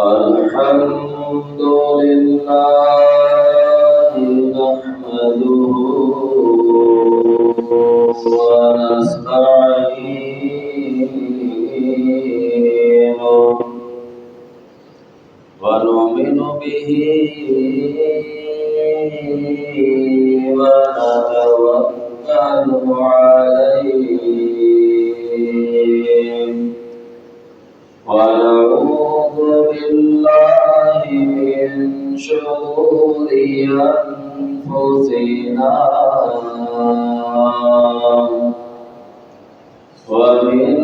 الحمد لله نحمده ونستعينه ونؤمن به ونتوكل عليه ونعوذ بالله من شرور أنفسنا ومن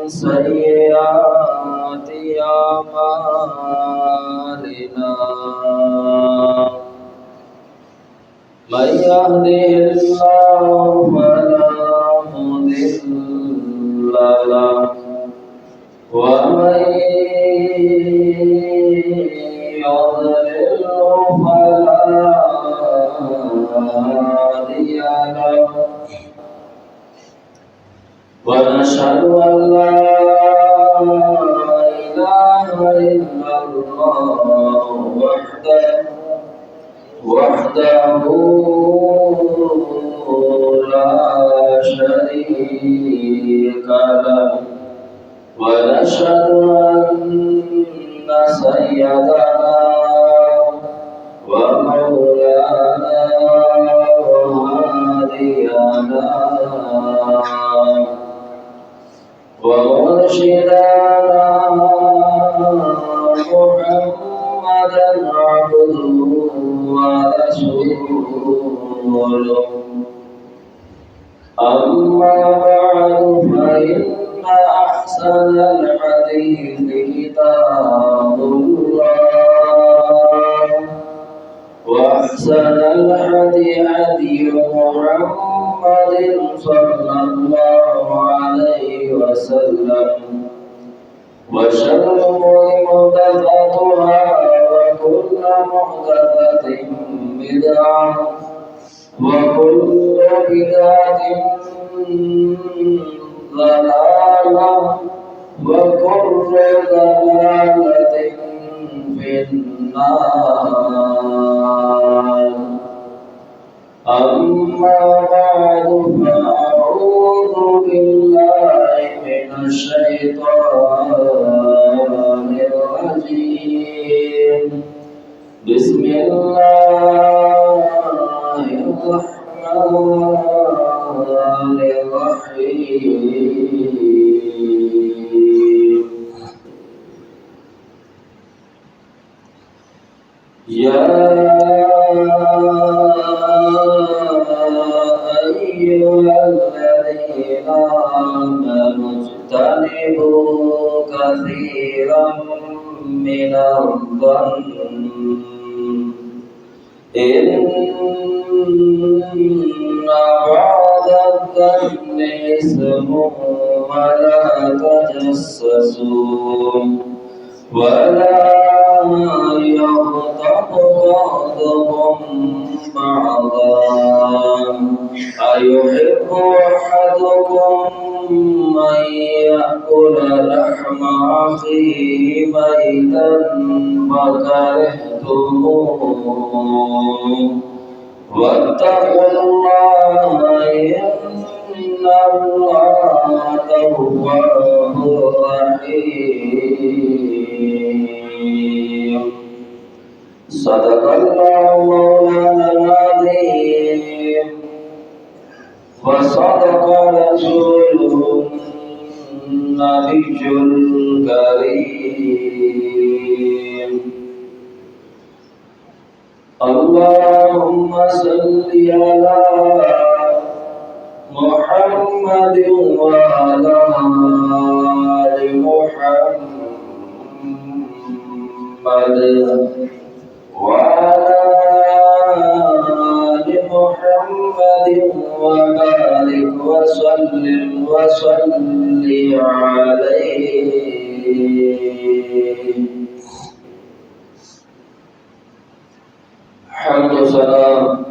سيئات أعمالنا من يهده الله فلا مضل له ومن يضلل فلا هادي له ونشهد أن لا إله إلا الله وحده لا شريك له ونشهد أن سيدنا ومولانا وهادينا ومرشدنا محمدا عبده ورسوله أما بعد فإن أحسن الحديث كتاب الله وأحسن الهدي هدي محمد صلى الله عليه وسلم وشر الأمور محدثاتها وكل محدثة بدعة وكل بدعة ضلالة وكل ضلالة في النار أما بعد فأعوذ بالله من الشيطان الرجيم بسم الله الرحمن الرحيم يا أيها الذين آمنوا اجتنبوا كثيرا من الظن إن بعض الظن إثم ولا تجسسوا ولا يغتب بعضكم بعضا أيحب أحدكم من يأكل لحم أخيه ميتا فكرهتموه واتقوا الله إن الله تواب رحيم صدق الله مولانا العظيم وصدق رسوله النبي الكريم اللهم صل على محمد وعلى آل محمد وعلى آل محمد وبارك وسلم عليه حمد و سلام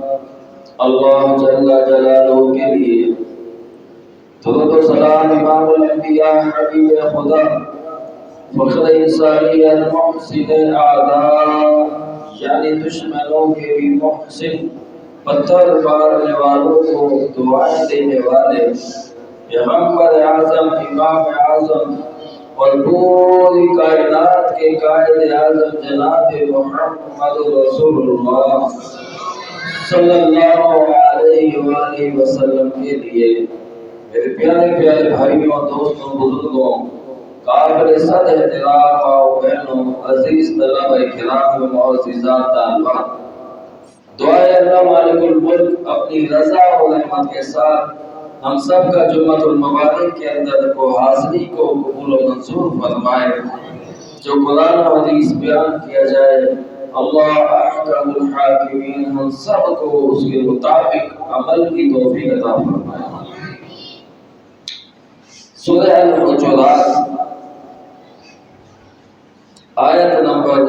اللہ جل جلالہ کے لیے درود و سلام امام الانبیاء حبیب خدا فخر انسانیت محسن اعداء یعنی دشمنوں کے بھی محسن پتھر مارنے والوں کو دعائیں دینے والے پیغمبر اعظم امام اعظم اور پوری کائنات کے قائد اعظم جناب محمد رسول اللہ صلی اللہ علیہ وآلہ وسلم کے لیے میرے پیارے پیارے بھائیوں دوستوں بزرگوں قابل صد احترام ماؤں بہنوں عزیز طلبہ کرام معززات طالبات دعائے اللہ مالک الملک اپنی رضا و رحمت کے ساتھ ہم سب کا جمعۃ المبارک کے اندر کو حاضری کو قبول و منظور فرمائے جو قرآن و حدیث بیان کیا جائے اللہ احکم الحاکمین ہم سب کو اس کے مطابق عمل کی توفیق عطا فرمائے۔ سورہ الحجرات آیت نمبر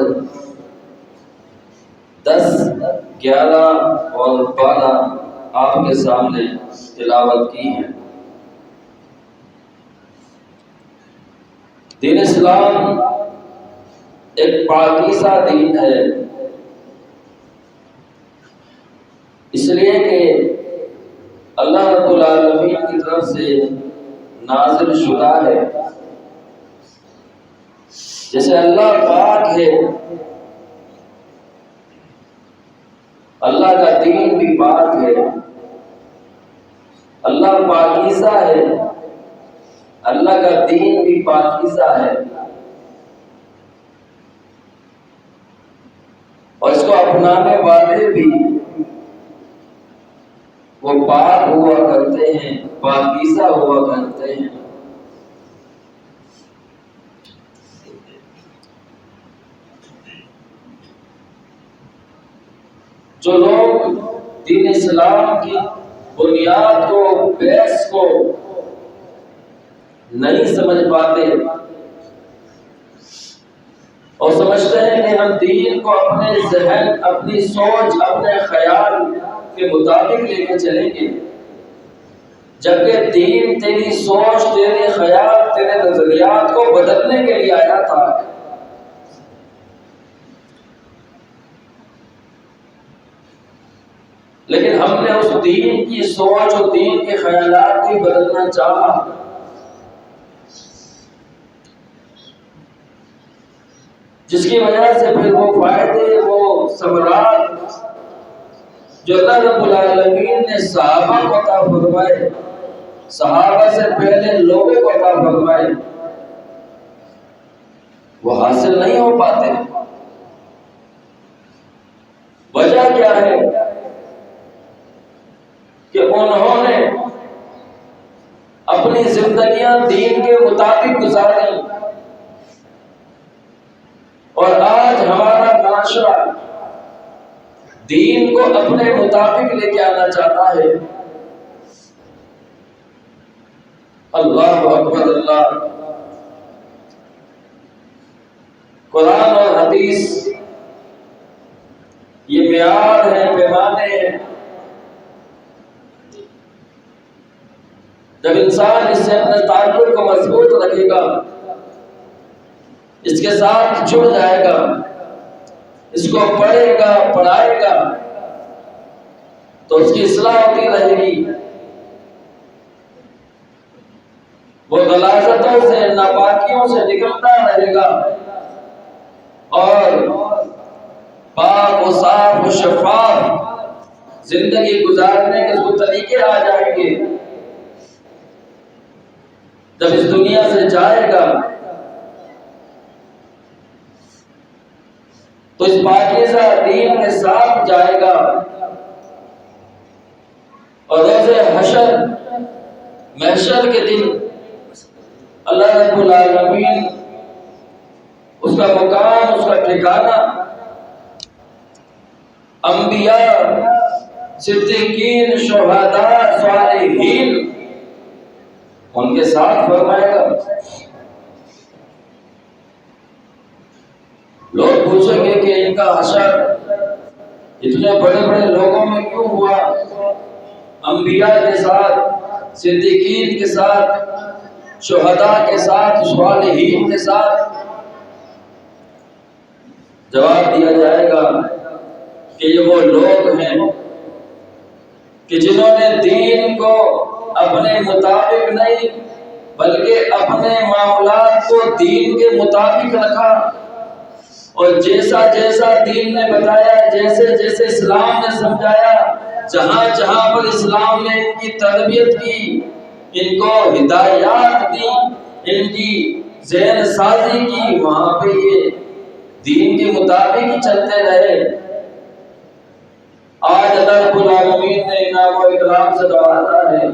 10، 11 اور 12 آپ کے سامنے تلاوت کی ہے۔ دین اسلام ایک پاکیزہ دین ہے، اس لیے کہ اللہ رب العالمین کی طرف سے نازل شدہ ہے۔ جیسے اللہ پاک ہے، اللہ کا دین بھی پاک ہے، اللہ پاکیزہ ہے، اللہ کا دین بھی پاکیزہ ہے، اور اس کو اپنانے والے بھی وہ پاک ہوا کرتے ہیں، پاکیزہ ہوا کرتے ہیں۔ جو لوگ دین اسلام کی بنیاد کو، بیس کو نہیں سمجھ پاتے اور سمجھتے ہیں کہ ہم دین کو اپنے ذہن، اپنی سوچ، اپنے خیال کے مطابق لے کے چلیں گے، جبکہ دین تیری سوچ، تیرے خیال، تیرے نظریات کو بدلنے کے لیے آیا تھا۔ لیکن ہم نے اس دین کی سوچ اور دین کے خیالات کو بدلنا چاہا، جس کی وجہ سے پھر وہ فائدے، وہ ثمرات جو اللہ رب العالمین نے صحابہ کو عطا فرمائے، صحابہ سے پہلے لوگوں کو عطا فرمائے، وہ حاصل نہیں ہو پاتے۔ وجہ کیا ہے کہ انہوں نے اپنی زندگیاں دین کے مطابق گزاری، اور آج ہمارا معاشرہ دین کو اپنے مطابق لے کے آنا چاہتا ہے۔ اللہ اکبر اللہ! قرآن اور حدیث یہ معیار ہے، پیمانے ہیں۔ جب انسان اس سے اپنے تعلق کو مضبوط رکھے گا، اس کے ساتھ جڑ جائے گا، اس کو پڑھے گا، پڑھائے گا، تو اس کی اصلاح ہوتی رہے گی، وہ غلاظتوں سے، ناپاکیوں سے نکلتا رہے گا، اور پاک و صاف و شفاف زندگی گزارنے کے اس کو طریقے آ جائیں گے۔ جب اس دنیا سے جائے گا تو اس پاکیزہ دین کے ساتھ جائے گا، اور روز حشر، محشر کے دن اللہ رب العالمین اس کا مقام، اس کا ٹھکانہ انبیاء، صدیقین، شہداء، صالحین ان کے ساتھ فرمائے گا۔ لوگ پوچھیں گے کہ ان کا حشر اتنے بڑے بڑے لوگوں میں کیوں ہوا؟ انبیاء کے ساتھ، صدیقین کے ساتھ، شہداء کے ساتھ، صالحین کے ساتھ، جواب دیا جائے گا کہ یہ وہ لوگ ہیں کہ جنہوں نے دین کو اپنے مطابق نہیں بلکہ اپنے معاملات کو دین کے مطابق رکھا، اور جیسا جیسا دین نے بتایا، جیسے جیسے اسلام نے سمجھایا، جہاں جہاں پر اسلام نے ان کی تربیت کی، ان کو ہدایات دی، ان کی ذہن سازی کی، وہاں پہ یہ دین کے مطابق ہی چلتے رہے۔ آج اللہ رب العالمین نے انعام و اکرام سے نوازا ہے۔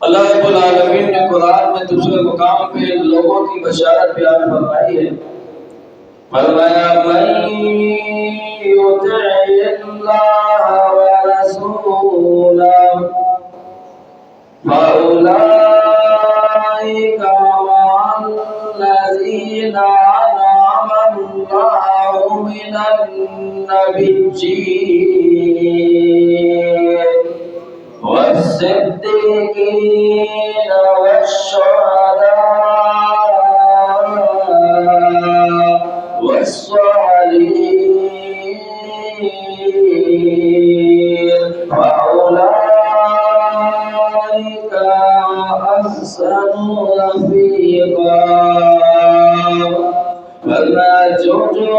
اللہ رب العالمین نے قرآن میں دوسرے مقام پہ لوگوں کی بشارت بیان فرمائی ہے۔ فرمایا من یطع اللہ ورسولہ فأولئک مع الذین انعم اللہ من النبیین والصدیقین والشہداء والصالحین فأولئک أحسن رفیقا۔ ورنہ جو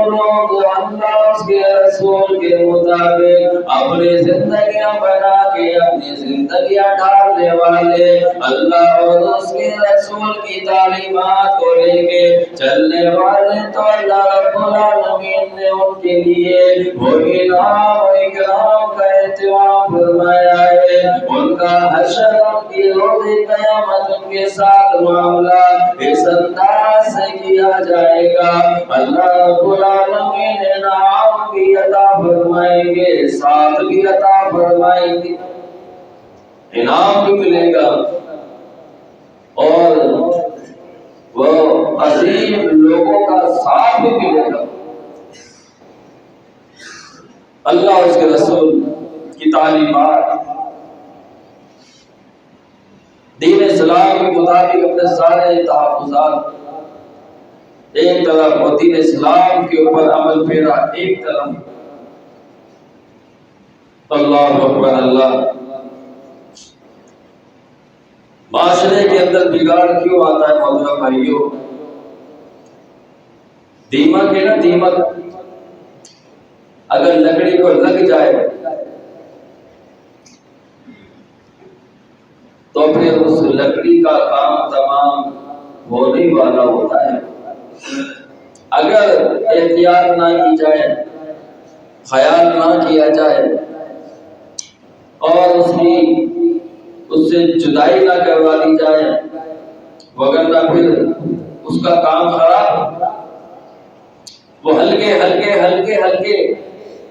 لوگ اللہ اس کے رسول کے مطابق اپنی زندگیاں بنا کے اپنی زندگیاں ڈھالنے والے، اللہ اور اس کے رسول کی تعلیمات کو لے کے چلنے والے، تو اللہ رب العالمین نے ان کے لیے وہ انعام و اکرام کا اہتمام فرمایا ہے۔ ان کا حشر ان کی روز قیامت ان کے ساتھ معاملہ اس انداز سے کیا جائے گا، اللہ رب العالمین انعام بھی عطا فرمائیں گے، ساتھ بھی عطا فرمائیں گے، انعام بھی ملے گا اور وہ عظیم لوگوں کا ساتھ بھی ملے گا۔ اللہ اس کے رسول کی تعلیمات دین اسلام کے مطابق اپنے سارے تحفظات ایک طرف اور دین اسلام کے اوپر عمل پیرا ایک طرف۔ اللہ اکبر اللہ۔ معاشرے کے اندر بگاڑ کیوں آتا ہے محترم بھائیوں؟ دیمک ہے نا، دیمک اگر لکڑی کو لگ جائے تو پھر اس لکڑی کا کام تمام ہونے والا ہوتا ہے۔ اگر احتیاط نہ کی جائے، خیال نہ کیا جائے اور اس سے جدائی نہ کروا دی جائے، وگرنہ پھر اس کا کام خراب۔ وہ ہلکے ہلکے ہلکے ہلکے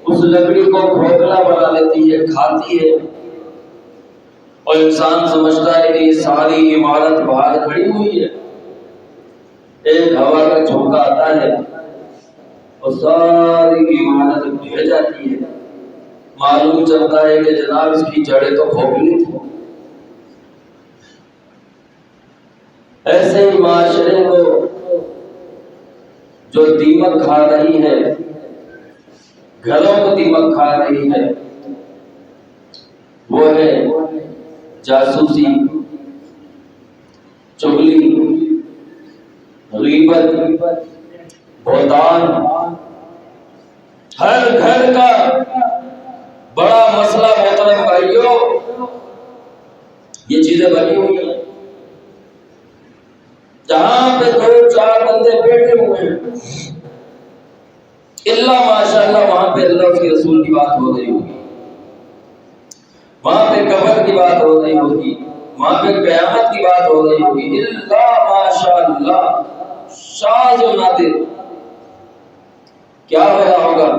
اس لکڑی کو کھوکھلا بنا لیتی ہے، کھاتی ہے، اور انسان سمجھتا ہے کہ یہ ساری عمارت باہر کھڑی ہوئی ہے، ایک ہوا کا جھونکا آتا ہے اور ساری عمارت گر جاتی ہے۔ معلوم چلتا ہے کہ جناب اس کی جڑیں تو کھوکھلی تھی۔ ایسے ہی معاشرے کو جو دیمک کھا رہی ہے، گھروں کو دیمک کھا رہی ہے، وہ ہے جاسوسی، چغلی، غیبت، بہتان۔ ہر گھر کا بڑا مسئلہ محترم بھائیوں یہ چیزیں بنی ہوئی ہیں۔ جہاں پہ دو چار بندے بیٹھے ہوئے ہیں، اللہ ماشاءاللہ وہاں پہ اللہ اس کے رسول کی بات ہو رہی ہوگی، وہاں پہ قبر کی بات ہو رہی ہوگی، وہاں پہ قیامت کی بات ہو رہی ہوگی، اللہ ماشاءاللہ شاذ و نادر۔ کیا ہو رہا ہوگا؟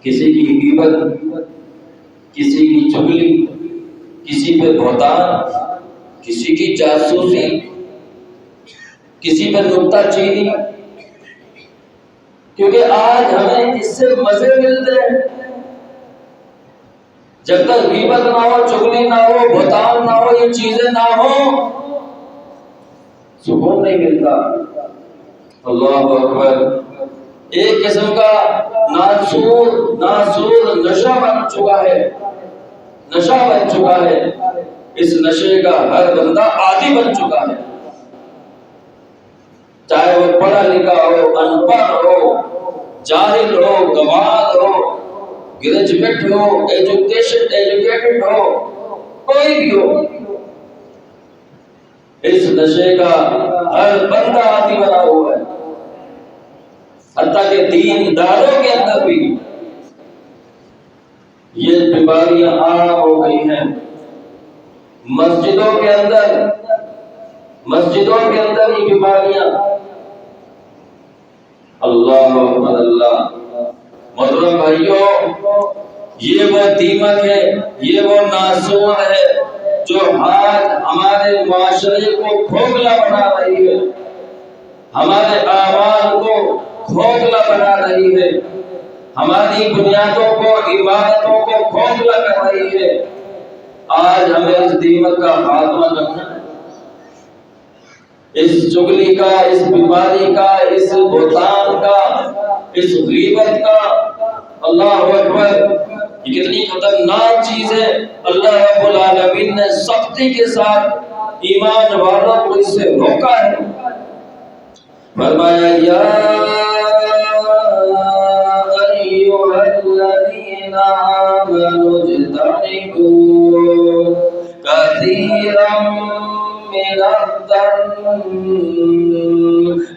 کسی کی غیبت، کسی کی چغلی، کسی پہ بہتان، کسی کی جاسوسی، کسی پہ نکتہ چینی۔ کیونکہ آج ہمیں اس سے مزے ملتے ہیں۔ جب تک غیبت نہ ہو، چغلی نہ ہو، بہتان نہ ہو، یہ چیزیں نہ ہو، سکون نہیں ملتا۔ اللہ اکبر، ایک قسم کا ناسور نشہ بن چکا ہے، نشہ بن چکا ہے، اس نشے کا ہر بندہ عادی بن چکا ہے، چاہے وہ پڑھا لکھا ہو، ان پڑھ ہو، جاہل ہو، گواد ہو، گریجویٹ ہو، ایجوکیٹڈ ہو، کوئی بھی ہو، اس نشے کا ہر بندہ عادی بنا ہوا ہے، حتیٰ کہ دین داروں کے اندر بھی یہ بیماریاں عام ہو گئی ہیں۔ مسجدوں کے اندر یہ بیماریاں، اللہ اکبر اللہ۔ محترم بھائیوں، یہ وہ دیمک ہے، یہ وہ ناسور ہے جو آج ہمارے معاشرے کو کھوکھلا بنا رہی ہے، ہمارے اعمال کو کھوکھلا بنا رہی ہے، ہماری بنیادوں کو، عبادتوں کو کھوکھلا کر رہی ہے۔ آج ہمیں اس دیمک کا خاتمہ کرنا ہے، اس چغلی کا، اس بیماری کا، اس بہتان کا، اس غیبت کا۔ اللہ اکبر، یہ کتنی خطرناک چیز ہے۔ اللہ رب العالمین نے سختی کے ساتھ ایمان والوں کو اس سے روکا ہے، فرمایا یا ایھا الذین آمنوا اجتنبوا کثیرا من الظن،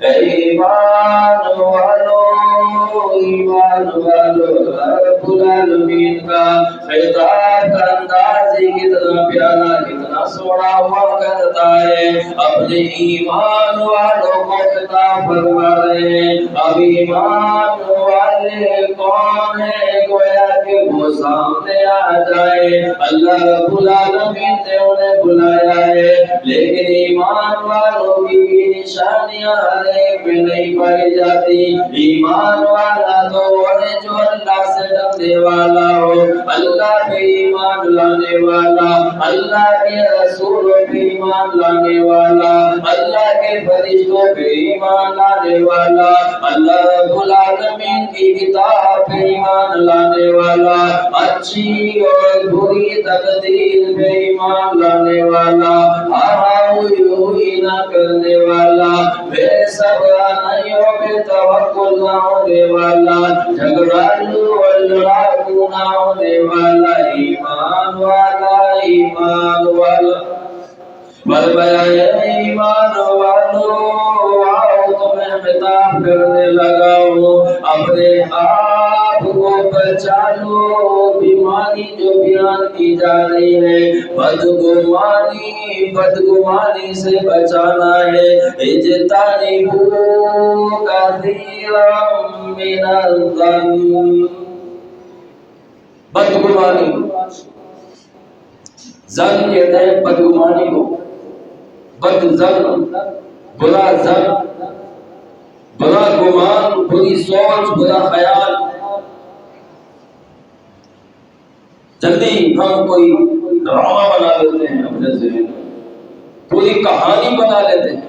ایمان والو رب العالمین کا خطاب کا انداز کتنا پیارا، کتنا سونا ہوا کرتا ہے، اپنے ایمان والوں کو خطاب فرما رہے ہیں۔ اب ایمان والے کون ہیں؟ گویا کہ وہ سامنے آ جائے، اللہ رب العالمین نے انہیں بلایا ہے، لیکن ایمان والوں کی نشانیاں ہر ایک میں نہیں پائی جاتی۔ ایمان والا تو وہ ہے جو اللہ سے ڈرنے والا ہو، اللہ پہ ایمان لانے والا، اللہ کے رسولوں پہ ایمان لانے والا، اللہ کے فرشتوں پہ ایمان لانے والا، اللہ رب العالمین کی کتاب پہ ایمان لانے والا، اچھی اور بری تقدیر پہ ایمان لانے والا، ہوئی نہ کرنے والا، بے صبرانیوں پہ توکل نہ ہونے والا، جھگڑالو اور لڑاکو نہ ہونے والا، ایمان والا، ایمان والا۔ فرمایا ایمان والو، آؤ تمہیں خطاب کرنے لگا ہوں، اپنے آپ کو بچا لو۔ بیماری جو بیان کی جا رہی ہے، بدگمانی سے بچانا ہے۔ اجتنبوا کثیرا من الظن، بدگمانی، زن کہتے ہیں بدگمانی کو، بد زن، برا زن، برا گمان، بری سوچ، برا خیال۔ جلدی ہم کوئی ڈرامہ بنا لیتے ہیں اپنے ذہن میں، پوری کہانی بنا لیتے ہیں،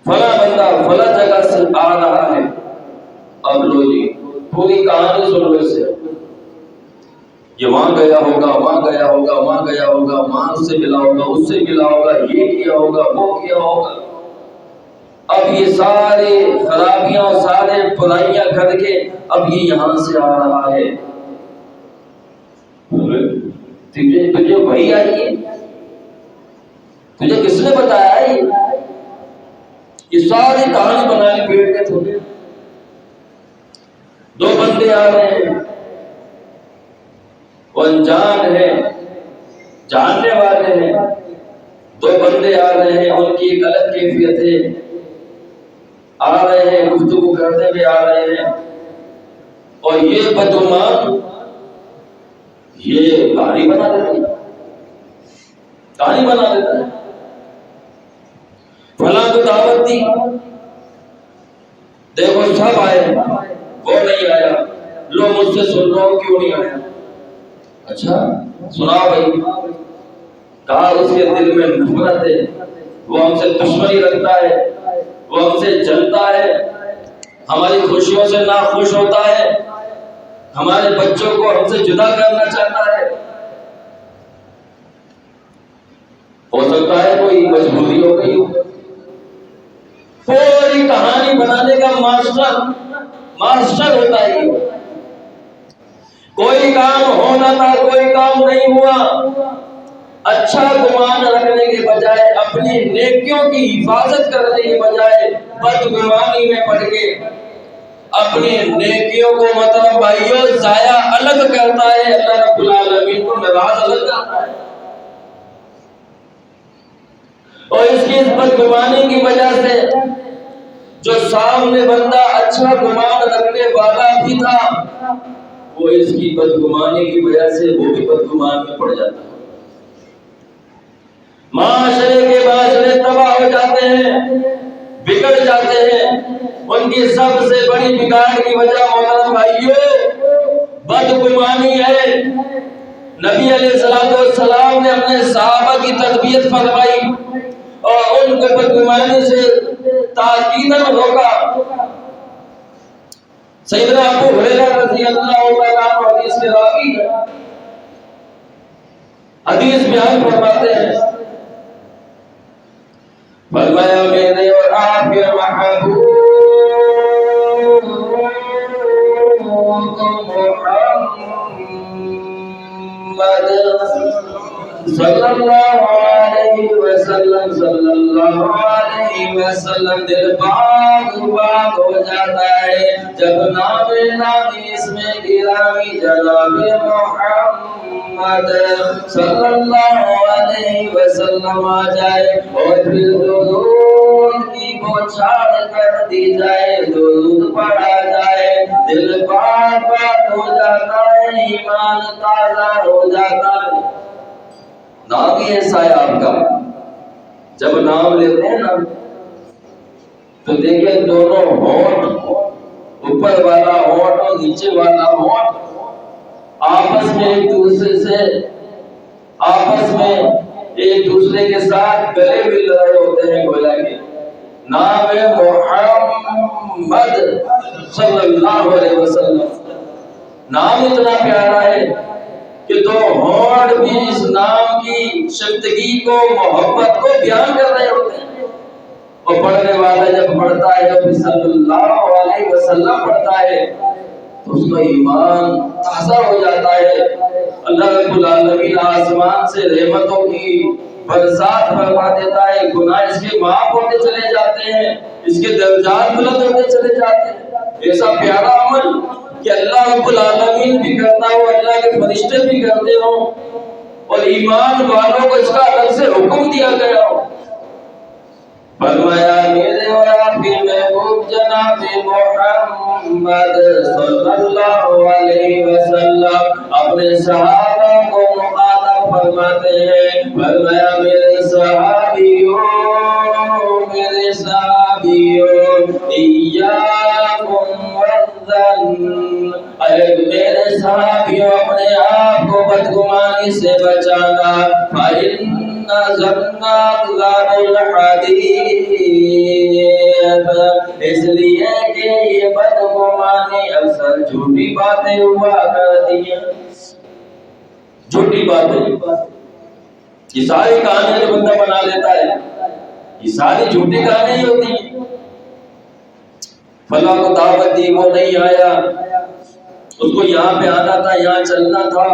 فلاں بندہ فلاں جگہ سے آ رہا ہے، اب لو جی پوری کہانی سن لو اس سے، یہ وہاں گیا ہوگا، وہاں گیا ہوگا، وہاں گیا ہوگا، وہاں سے ملا ہوگا، اس سے ملا ہوگا، یہ کیا ہوگا، وہ کیا ہوگا۔ اب یہ سارے خرابیاں، سارے برائیاں کر کے اب یہ یہاں سے آ رہا ہے، تجھے وہی آئی ہے، تجھے کس نے بتایا ہے؟ یہ ساری کہانی بنا لی پیٹ کے تھوڑے۔ دو بندے آ رہے ہیں، وہ انجان ہے، جاننے والے ہیں، دو بندے آ رہے ہیں، ان کی ایک الگ کیفیت ہے، آ رہے ہیں، گفتگو کرتے ہوئے آ رہے ہیں، اور یہ بدگمان یہ کہانی بنا دیتا ہے، کہانی بنا دیتا ہے، فلاں کو دعوت دی، دیکھو سب آئے، وہ نہیں آیا، لو مجھ سے سن رہا ہوں کیوں نہیں آیا؟ اچھا سنا بھائی، کہا اس کے دل میں نفرت ہے، وہ ہم سے دشمنی رکھتا ہے، وہ ہم سے جلتا ہے، ہماری خوشیوں سے ناخوش ہوتا ہے، ہمارے بچوں کو ہم سے جدا کرنا چاہتا ہے۔ ہو سکتا ہے کوئی مجبوری ہو گئی ہو، پوری کہانی بنانے کا ماسٹر ہوتا ہے۔ کوئی کام ہونا تھا، کوئی کام نہیں ہوا، اچھا گمان رکھنے کے بجائے، اپنی نیکیوں کی حفاظت کرنے کے بجائے بدگمانی میں پڑ کے اپنی نیکیوں کو مطلب بھائیوں ضائع الگ کرتا ہے، اللہ رب العالمین کو ناراض الگ کرتا ہے۔ اور اس کی اس بدگمانی کی وجہ سے جو سامنے بندہ اچھا گمان رکھنے والا بھی تھا، وہ اس کی بدگمانی کی وجہ سے وہ بھی بدگمان میں پڑ جاتا ہے۔ معاشرے کے معاشرے تباہ ہو جاتے ہیں، بگڑ جاتے ہیں۔ ان کی سب سے بڑی بگاڑ کی وجہ محترم بھائیوں بدگمانی ہے۔ نبی علیہ السلام نے اپنے صحابہ کی تربیت فرمائی اور ان کو بدگمانی سے تاکیداً روکا۔ سیدنا ابو ہریرہ رضی اللہ عنہ حدیث کے راوی حدیث بیان فرماتے ہیں، فرمایا میرے اور آپ کے محبوب محمد صلی اللہ علیہ وسلم دل باغ باغ ہو جاتا ہے جب نام نامی اس میں گرامی جناب محمد صلی اللہ علیہ وسلم آ جائے اور پھر درود کی بوچھاڑ کر دی جائے، درود پڑھا جائے، دل باغ باغ ہو جاتا ہے، ایمان تازہ ہو جاتا ہے۔ نام ہی ایسا ہے آپ کا، جب نام لیتے ہیں نا تو دیکھیں دونوں ہونٹ، اوپر والا ہونٹ اور نیچے والا ہونٹ آپس میں ایک دوسرے کے ساتھ گلے مل رہے ہوتے ہیں، گویا کہ نام محمد صلی اللہ علیہ وسلم۔ نام اتنا پیارا ہے کہ دو ہونٹ بھی اس نام کی شفتگی کو، محبت کو بیان کر رہے ہوتے ہیں۔ اور پڑھنے والا جب پڑھتا ہے، جب صلی اللہ علیہ وسلم پڑھتا ہے تو اس کا ایمان تازہ ہو جاتا ہے۔ اللہ رب العالمین آسمان سے رحمتوں کی برسات فرما دیتا ہے، گناہ اس کے معاف ہوتے چلے جاتے ہیں، اس کے درجات بلند ہوتے چلے جاتے ہیں۔ ایسا پیارا عمل کہ اللہ رب العالمین بھی کرتا ہو، اللہ کے فرشتے بھی کرتے ہو اور ایمان والوں کو اس کا الگ سے حکم دیا گیا ہو۔ فرمایا میرے اور آپ کے محبوب جناب محمد صلی اللہ علیہ وسلم اپنے صحابہ کو مخاطب فرماتے ہیں، فرمایا میرے صحابیوں ایاکم والظن، اے میرے صحابیوں اپنے آپ کو بدگمانی سے بچانا، فإن ظن أكذب الحديث، اس لیے کہ یہ بدگمانی اکثر جھوٹی باتیں ہوا کرتی ہیں۔ جھوٹی باتیں، یہ ساری کہانیاں جو بندہ بنا لیتا ہے یہ ساری جھوٹی کہانیاں ہی ہوتی ہیں۔ فلاں کو دعوت دی، وہ نہیں آیا، اس کو یہاں پہ آنا تھا، یہاں چلنا تھا،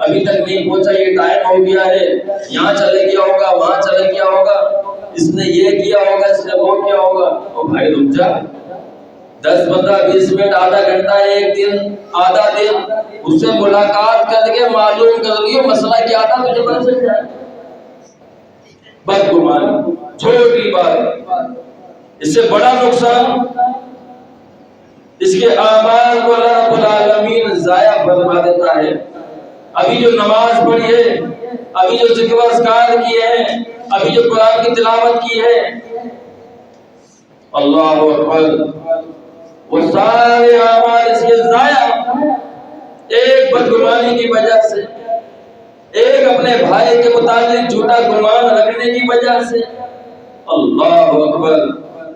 ابھی تک نہیں پہنچا، یہ ٹائم ہو گیا ہے، یہاں چلے گیا ہوگا، وہاں چلے گیا ہوگا، اس نے یہ کیا ہوگا، اس نے وہ کیا ہوگا۔ اور بھائی رک جا، 10 15 20 منٹ، آدھا گھنٹہ، ایک دن، آدھا دن، اس سے ملاقات کر کے معلوم کر لیو مسئلہ کیا تھا، تجھے پتہ چل جائے۔ بدگمانی، چھوٹی بات، اس سے بڑا نقصان اس کے اعمال کو اللہ رب العالمین ضائع فرما دیتا ہے۔ ابھی جو نماز پڑھی ہے، ابھی جو ذکر و اذکار کیے ہیں، ابھی جو قرآن کی تلاوت کی ہے، اللہ اکبر، وہ سارے اعمال اس کے ضائع، ایک بدگمانی کی وجہ سے، ایک اپنے بھائی کے متعلق جھوٹا گمان رکھنے کی وجہ سے، اللہ اکبر.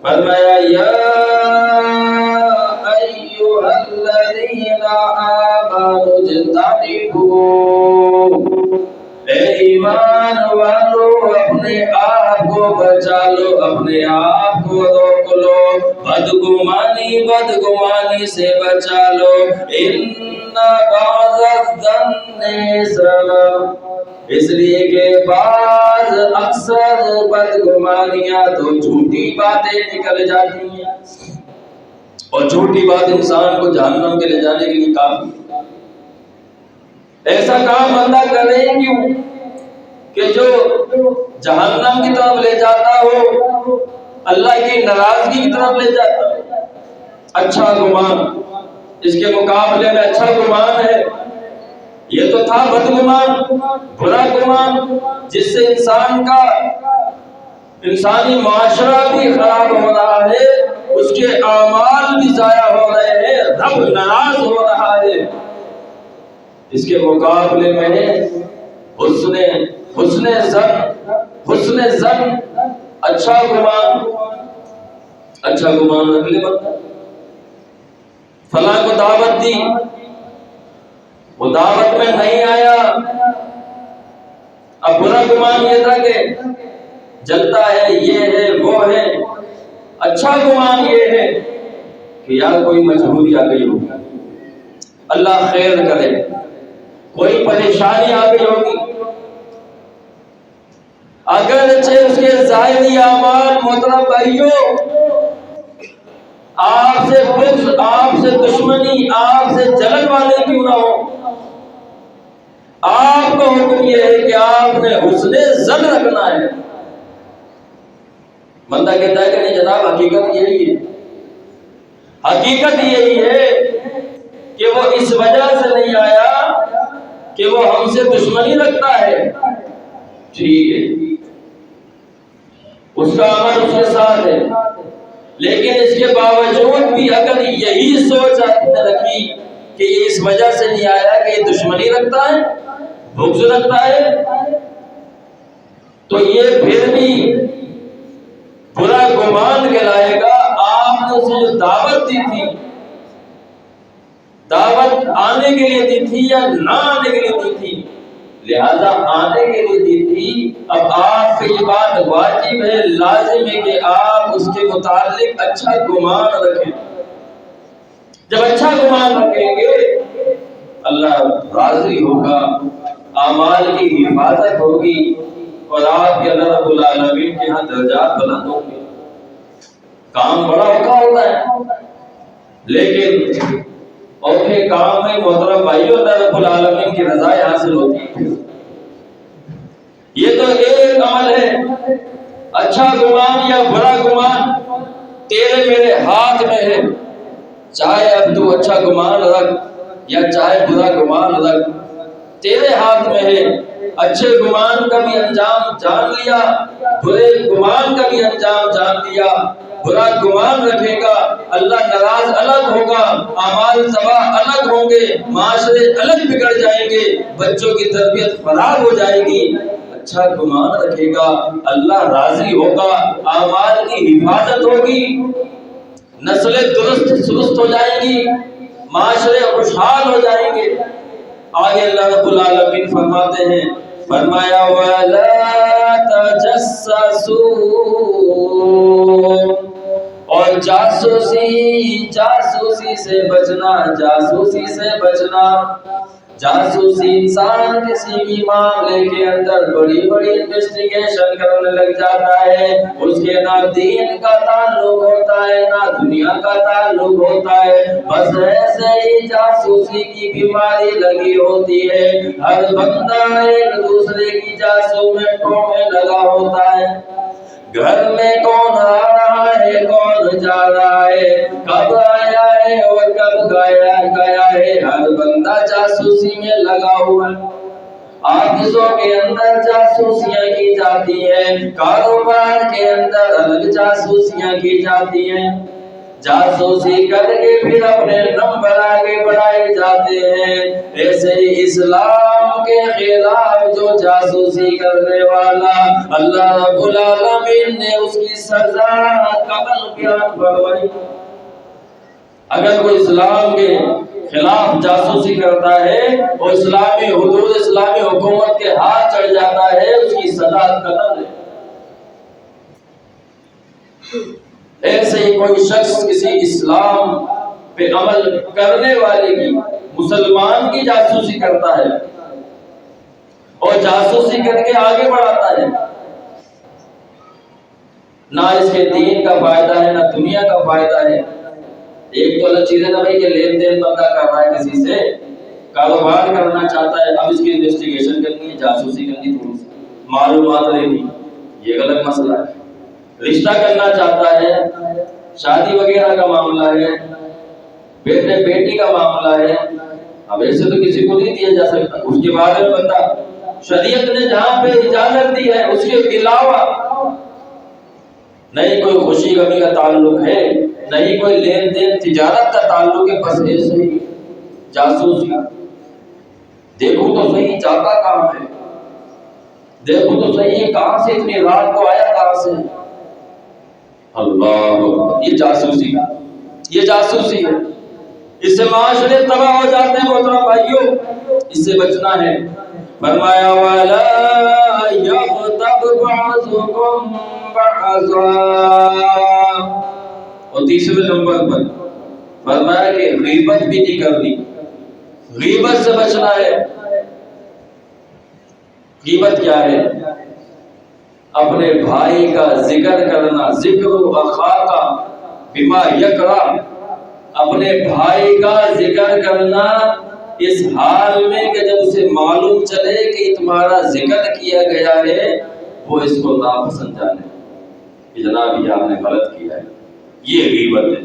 فرمایا یا ایھا الذین آمنوا اجتنبوا، اے ایمان والو اپنے آپ کو بچا لو، اپنے آپ کو روک لو، بدگمانی سے بچا لو. ان بعض الظن سبب، اس لیے کہ بعض اکثر بدگمانیاں تو جھوٹی باتیں نکل جاتی ہیں، اور جھوٹی بات انسان کو جہنم کے لے جانے کے لیے کافی. ایسا کام بندہ کرے کیوں کہ جو جہنم کی طرف لے جاتا ہو، اللہ کی ناراضگی کی طرف لے جاتا ہو. اچھا گمان، اس کے مقابلے میں اچھا گمان ہے. یہ تو تھا بدگمان، برا گمان، جس سے انسانی معاشرہ بھی خراب ہو رہا ہے، اس کے اعمال بھی ضائع ہو رہے ہیں، رب ناراض ہو رہا ہے. اس کے مقابلے میں حسن زن، اچھا گمان رکھ لے بندہ. فلاں کو دعوت دی، وہ دعوت میں نہیں آیا، اب برا گمان یہ تھا کہ جلتا ہے، یہ ہے وہ ہے. اچھا گمان یہ ہے کہ یار کوئی مجبوری آ گئی ہوگی، اللہ خیر کرے، کوئی پریشانی آ گئی ہوگی. اگرچہ اس کے ظاہری اعمال محترم بھائیوں آپ سے بغض، آپ سے دشمنی، آپ سے جلن والے کیوں نہ ہو، آپ کو حکم یہ ہے کہ آپ نے حسن ظن رکھنا ہے. بندہ کہتا ہے کہ نہیں جناب، حقیقت یہی ہے کہ وہ اس وجہ سے نہیں آیا کہ وہ ہم سے دشمنی رکھتا ہے. ٹھیک ہے، اس کا عمل اس کے ساتھ ہے، لیکن اس کے باوجود بھی اگر یہی سوچ آپ نے رکھی کہ یہ اس وجہ سے نہیں آیا کہ یہ دشمنی رکھتا ہے، بغض رکھتا ہے، تو یہ پھر بھی برا گمان کہلائے گا. آپ نے اسے جو دعوت دی تھی، دعوت آنے کے لیے دی تھی یا نہ آنے کے لیے دی تھی؟ لہذا آنے کے لیے دی تھی. اب آپ پہ یہ بات واجب ہے، لازم ہے کہ آپ اس کے متعلق اچھا گمان رکھیں. جب اچھا گمان رکھیں گے اللہ راضی ہوگا، اعمال کی حفاظت ہوگی، اور آپ کے اللہ رب العالمین کے ہاں درجات بلند ہوں گے. کام بڑا ہوتا ہے، لیکن اوکھے کام میں محترم بھائیو اللہ رب العالمین کی رضا حاصل ہوتی ہے. یہ تو ایک عمل ہے. اچھا گمان یا برا گمان تیرے میرے ہاتھ میں ہے. چاہے اب تو اچھا گمان رکھ یا چاہے برا گمان رکھ، تیرے ہاتھ میں ہے. اچھے گمان کا بھی انجام جان لیا، برے گمان کا بھی انجام جان لیا. برا گمان رکھے گا، اللہ ناراض الگ ہوگا، اعمال تباہ الگ ہوں گے، معاشرے الگ بگڑ جائیں گے، بچوں کی تربیت خراب ہو جائے گی. اچھا گمان رکھے گا، اللہ راضی ہوگا، اعمال کی حفاظت ہوگی، نسلیں درست ہو جائیں گی، معاشرے خوشحال ہو جائیں گے. آگے اللہ رب العالمین فرماتے ہیں، فرمایا وَلَا تَجَسَّسُوا، اور جاسوسی سے بچنا. جاسوسی انسان کسی بھی معاملے کے اندر بڑی انویسٹیگیشن کرنے لگ جاتا ہے. اس کے نہ دین کا تعلق ہوتا ہے نہ دنیا کا تعلق ہوتا ہے، بس ایسے ہی جاسوسی کی بیماری لگی ہوتی ہے. ہر بندہ ایک دوسرے کی جاسوسیوں میں لگا ہوتا ہے. گھر میں کون آ رہا ہے، کون جا رہا ہے، کب آیا ہے اور کب گیا ہے، ہر بندہ جاسوسی میں لگا ہوا ہے. آفسوں کے اندر جاسوسیاں کی جاتی ہیں، کاروبار کے اندر الگ جاسوسیاں کی جاتی ہیں. جاسوسی کر کے پھر اپنے نمبر آگے بڑھائے جاتے ہیں۔ ایسے ہی اسلام کے خلاف جو جاسوسی کرنے والا، اللہ رب العالمین نے اس کی سزا قتل بیان فرمائی۔ اگر کوئی اسلام کے خلاف جاسوسی کرتا ہے اور اسلامی حدود، اسلامی حکومت کے ہاتھ چڑھ جاتا ہے، اس کی سزا قتل ہے۔ ایسے ہی کوئی شخص کسی اسلام پہ عمل کرنے والے کی، مسلمان کی جاسوسی کرتا ہے اور جاسوسی کر کے آگے بڑھاتا ہے، نہ اس کے دین کا فائدہ ہے نہ دنیا کا فائدہ ہے۔ ایک تو الگ چیز ہے نا بھائی کہ لین دین بندہ کر رہا ہے کسی سے، کاروبار کرنا چاہتا ہے، اب اس کی انویسٹیگیشن کرنی ہے، جاسوسی کرنی، تھوڑی سی معلومات لینی، یہ غلط مسئلہ ہے۔ رشتہ کرنا چاہتا ہے، شادی وغیرہ کا معاملہ ہے، بیٹے بیٹی کا معاملہ ہے، اب ایسے تو کسی کو نہیں دیا جا سکتا، اس کے بارے میں بندہ شریعت نے جہاں پہ اجازت دی ہے اس کے علاوہ نہیں کوئی خوشی غمی کا تعلق ہے، نہیں کوئی لین دین تجارت کا تعلق ہے، بس ایسے ہی جاسوسی، دیکھو تو صحیح جاتا کہاں ہے، دیکھو تو صحیح کہاں سے اتنی رات کو آیا، کہاں سے، اللہ، یہ جاسوسی ہے، یہ جاسوسی ہے، اس سے معاشرے تباہ ہو جاتے ہیں محترم بھائیوں، اس سے بچنا ہے۔ فرمایا وَلَا يَغْتَبْ بَعْضُكُمْ بَعْضًا، اور تیسرے نمبر پر فرمایا کہ غیبت بھی نہیں کرنی، غیبت سے بچنا ہے۔ غیبت کیا ہے؟ اپنے بھائی کا ذکر کرنا، ذکر اخاک بما یکرہ، اپنے بھائی کا ذکر کرنا اس حال میں کہ جب اسے معلوم چلے کہ تمہارا ذکر کیا گیا ہے، وہ اس کو ناپسند جانے کہ جناب یہ آپ نے غلط کیا ہے، یہ غیبت ہے۔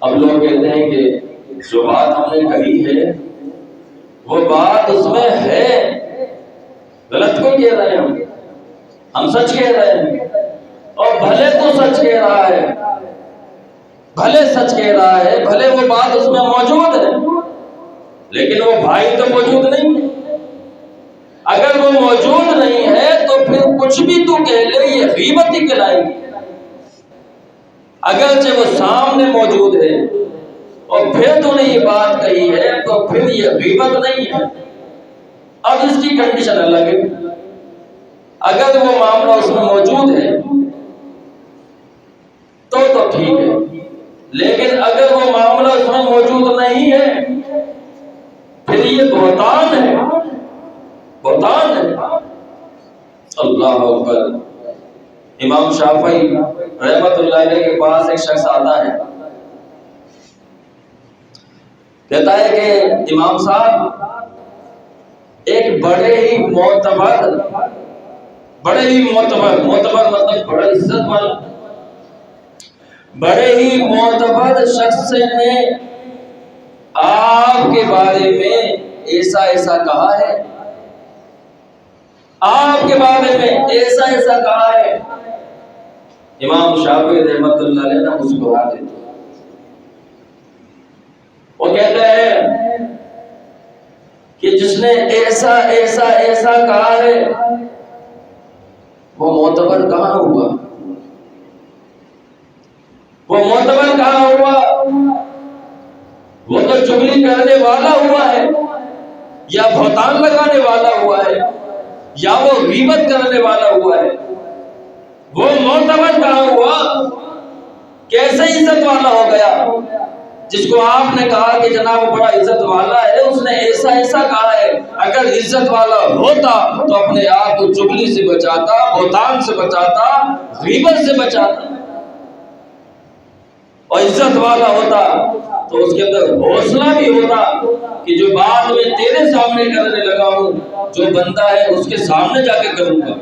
اب لوگ کہتے ہیں کہ جو بات ہم نے کہی ہے وہ بات اس میں ہے، غلط کو کہہ رہے ہیں ہم سچ کہہ رہے ہیں، اور بھلے تو سچ کہہ رہا ہے، بھلے سچ کہہ رہا ہے، بھلے وہ بات اس میں موجود ہے، لیکن وہ بھائی تو موجود نہیں ہے۔ اگر وہ موجود نہیں ہے تو پھر کچھ بھی تو کہہ لے، یہ غیبت ہی کہلائے گی۔ اگرچہ وہ سامنے موجود ہے اور پھر تو نے یہ بات کہی ہے تو پھر یہ غیبت نہیں ہے۔ اب اس کی کنڈیشن الگ ہے، اگر وہ معاملہ اس میں موجود ہے تو ٹھیک ہے، لیکن اگر وہ معاملہ اس میں موجود نہیں ہے پھر یہ بہتان ہے، بہتان ہے۔ اللہ اکبر۔ امام شافعی رحمت اللہ علیہ کے پاس ایک شخص آتا ہے، کہتا ہے کہ امام صاحب ایک بڑے ہی معتبر معتبر مطلب بڑا عزت والا، بڑے ہی معتبر شخص نے آپ کے بارے میں ایسا ایسا کہا ہے، آپ کے بارے میں ایسا ایسا کہا ہے۔ امام شافعی رحمت اللہ علیہ نے مسکرا دیتے، وہ کہتے ہیں کہ جس نے ایسا ایسا ایسا کہا ہے وہ معتبر کہاں ہوا، وہ معتبر کہاں ہوا، وہ تو چغلی کرنے والا ہوا ہے، یا بہتان لگانے والا ہوا ہے، یا وہ غیبت کرنے والا ہوا ہے۔ وہ معتبر کہاں ہوا، کیسے عزت والا ہو گیا؟ جس کو آپ نے کہا کہ جناب وہ بڑا عزت والا ہے، اس نے ایسا ایسا کہا ہے، اگر عزت والا ہوتا تو اپنے آپ کو چغلی سے بچاتا، بہتان سے بچاتا، غیبت سے بچاتا، اور عزت والا ہوتا تو اس کے اندر حوصلہ بھی ہوتا کہ جو بات میں تیرے سامنے کرنے لگا ہوں، جو بندہ ہے اس کے سامنے جا کے کروں گا۔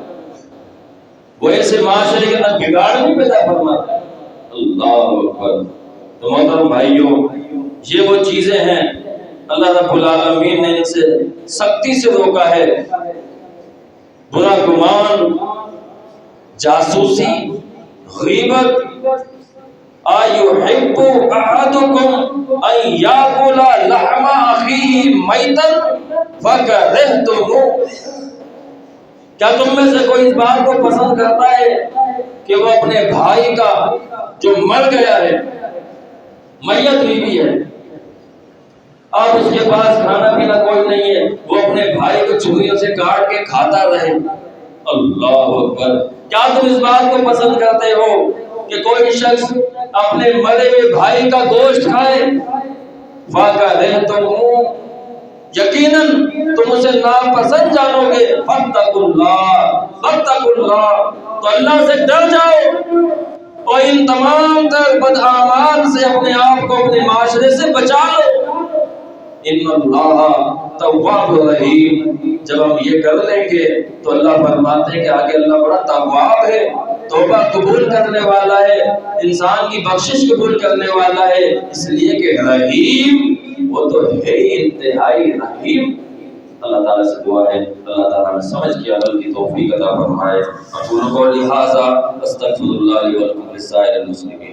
وہ ایسے معاشرے کے اندر بگاڑ نہیں پیدا فرماتا۔ اللہ اکبر۔ تو محترم بھائیوں، یہ وہ چیزیں ہیں اللہ رب العالمین نے ان سے سختی سے روکا ہے۔ برا گمان، جاسوسی، غیبت، ایحب احدکم ان یاکل لحم اخیہ میتا فکرہتموہ، کیا تم میں سے کوئی اس بات کو پسند کرتا ہے کہ وہ اپنے بھائی کا جو مر گیا ہے، میت ہوئی بھی ہے، اب اس کے پاس کھانا پینا کوئی نہیں ہے، وہ اپنے بھائی کو چھریوں سے کاٹ کے کھاتا رہے؟ اللہ اکبر! کیا تم اس بات کو پسند کرتے ہو کہ کوئی شخص اپنے مرے ہوئے بھائی کا گوشت کھائے؟ فَكَرِهْتُمُوهُ، یقیناً تم اسے ناپسند جانو گے۔ فَاتَّقُوا اللَّهَ، فَاتَّقُوا اللَّهَ، تو اللہ سے ڈر جاؤ اور ان تمام تر بدعمال سے اپنے آپ کو اپنے معاشرے سے بچا لو۔ ان اللہ تواب رحیم، جب ہم یہ کر لیں گے تو اللہ فرماتے ہیں کہ آگے اللہ بڑا تواب ہے، توبہ قبول کرنے والا ہے، انسان کی بخشش قبول کرنے والا ہے، اس لیے کہ رحیم وہ تو ہے ہی انتہائی رحیم۔ اللہ تعالیٰ سے دعا ہے اللہ تعالیٰ نے سمجھ کے عمل کی توفیق عطا فرمائے۔ اقول قولی ھذا استغفر اللہ لی ولکم ولسائر المسلمین۔